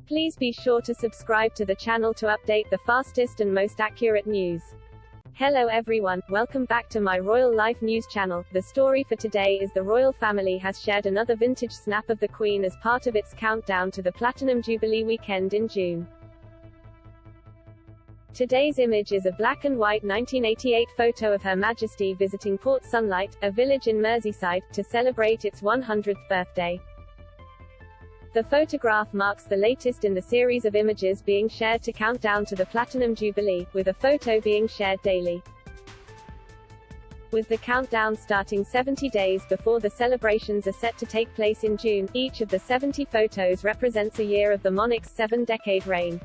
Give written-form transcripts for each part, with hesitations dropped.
Please be sure to subscribe to the channel to update the fastest and most accurate news. Hello everyone, welcome back to my Royal Life News channel. The story for today is the royal family has shared another vintage snap of the Queen as part of its countdown to the Platinum Jubilee weekend in June. Today's image is a black and white 1988 photo of Her Majesty visiting Port Sunlight, a village in Merseyside, to celebrate its 100th birthday. The photograph marks the latest in the series of images being shared to count down to the Platinum Jubilee, with a photo being shared daily. With the countdown starting 70 days before the celebrations are set to take place in June, each of the 70 photos represents a year of the monarch's 7-decade reign.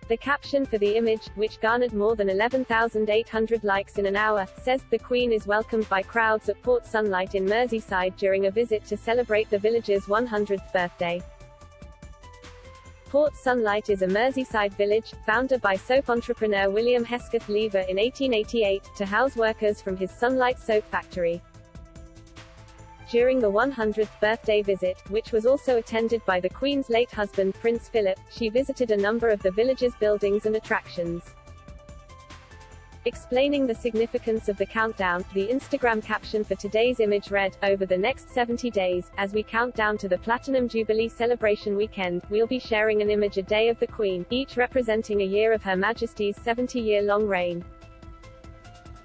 The caption for the image, which garnered more than 11,800 likes in an hour, says, "The Queen is welcomed by crowds at Port Sunlight in Merseyside during a visit to celebrate the village's 100th birthday." Port Sunlight is a Merseyside village, founded by soap entrepreneur William Hesketh Lever in 1888, to house workers from his Sunlight soap factory. During the 100th birthday visit, which was also attended by the Queen's late husband Prince Philip, she visited a number of the village's buildings and attractions. Explaining the significance of the countdown, the Instagram caption for today's image read, "Over the next 70 days, as we count down to the Platinum Jubilee celebration weekend, we'll be sharing an image a day of the Queen, each representing a year of Her Majesty's 70-year-long reign."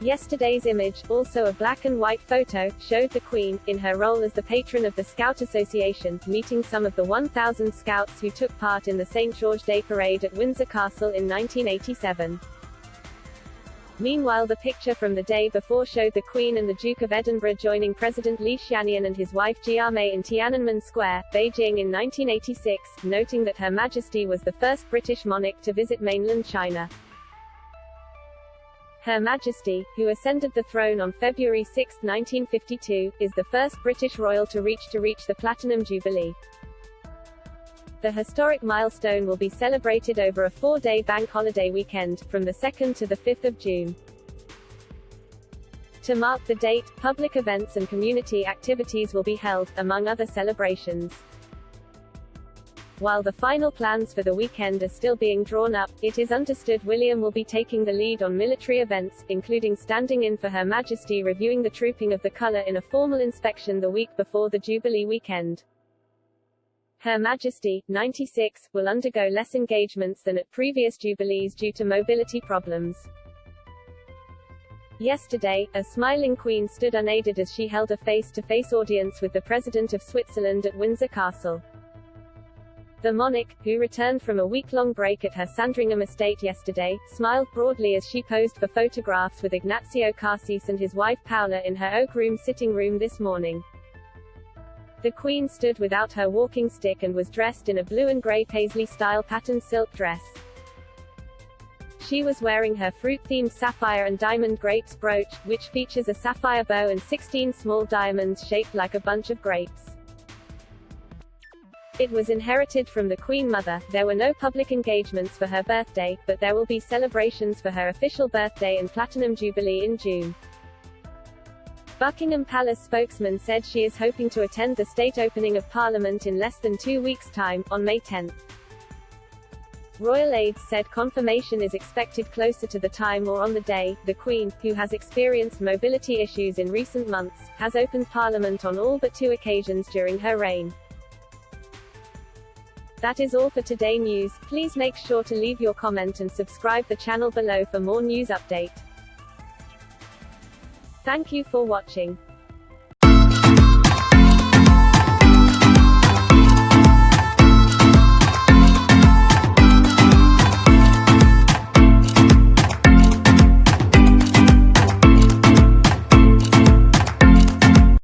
Yesterday's image, also a black and white photo, showed the Queen, in her role as the patron of the Scout Association, meeting some of the 1,000 scouts who took part in the St. George Day Parade at Windsor Castle in 1987. Meanwhile, the picture from the day before showed the Queen and the Duke of Edinburgh joining President Li Xiannian and his wife Jiamei in Tiananmen Square, Beijing in 1986, noting that Her Majesty was the first British monarch to visit mainland China. Her Majesty, who ascended the throne on February 6, 1952, is the first British royal to reach the Platinum Jubilee. The historic milestone will be celebrated over a 4-day bank holiday weekend, from the 2nd to the 5th of June. To mark the date, public events and community activities will be held, among other celebrations. While the final plans for the weekend are still being drawn up, it is understood William will be taking the lead on military events, including standing in for Her Majesty reviewing the trooping of the colour in a formal inspection the week before the Jubilee weekend. Her Majesty, 96, will undergo less engagements than at previous Jubilees due to mobility problems. Yesterday, a smiling Queen stood unaided as she held a face-to-face audience with the President of Switzerland at Windsor Castle. The monarch, who returned from a week-long break at her Sandringham estate yesterday, smiled broadly as she posed for photographs with Ignacio Cassis and his wife Paula in her oak room sitting room this morning. The Queen stood without her walking stick and was dressed in a blue and grey paisley-style patterned silk dress. She was wearing her fruit-themed sapphire and diamond grapes brooch, which features a sapphire bow and 16 small diamonds shaped like a bunch of grapes. It was inherited from the Queen Mother. There were no public engagements for her birthday, but there will be celebrations for her official birthday and Platinum Jubilee in June. Buckingham Palace spokesman said she is hoping to attend the state opening of Parliament in less than 2 weeks' time, on May 10. Royal aides said confirmation is expected closer to the time or on the day. The Queen, who has experienced mobility issues in recent months, has opened Parliament on all but 2 occasions during her reign. That is all for today news. Please make sure to leave your comment and subscribe the channel below for more news update. Thank you for watching.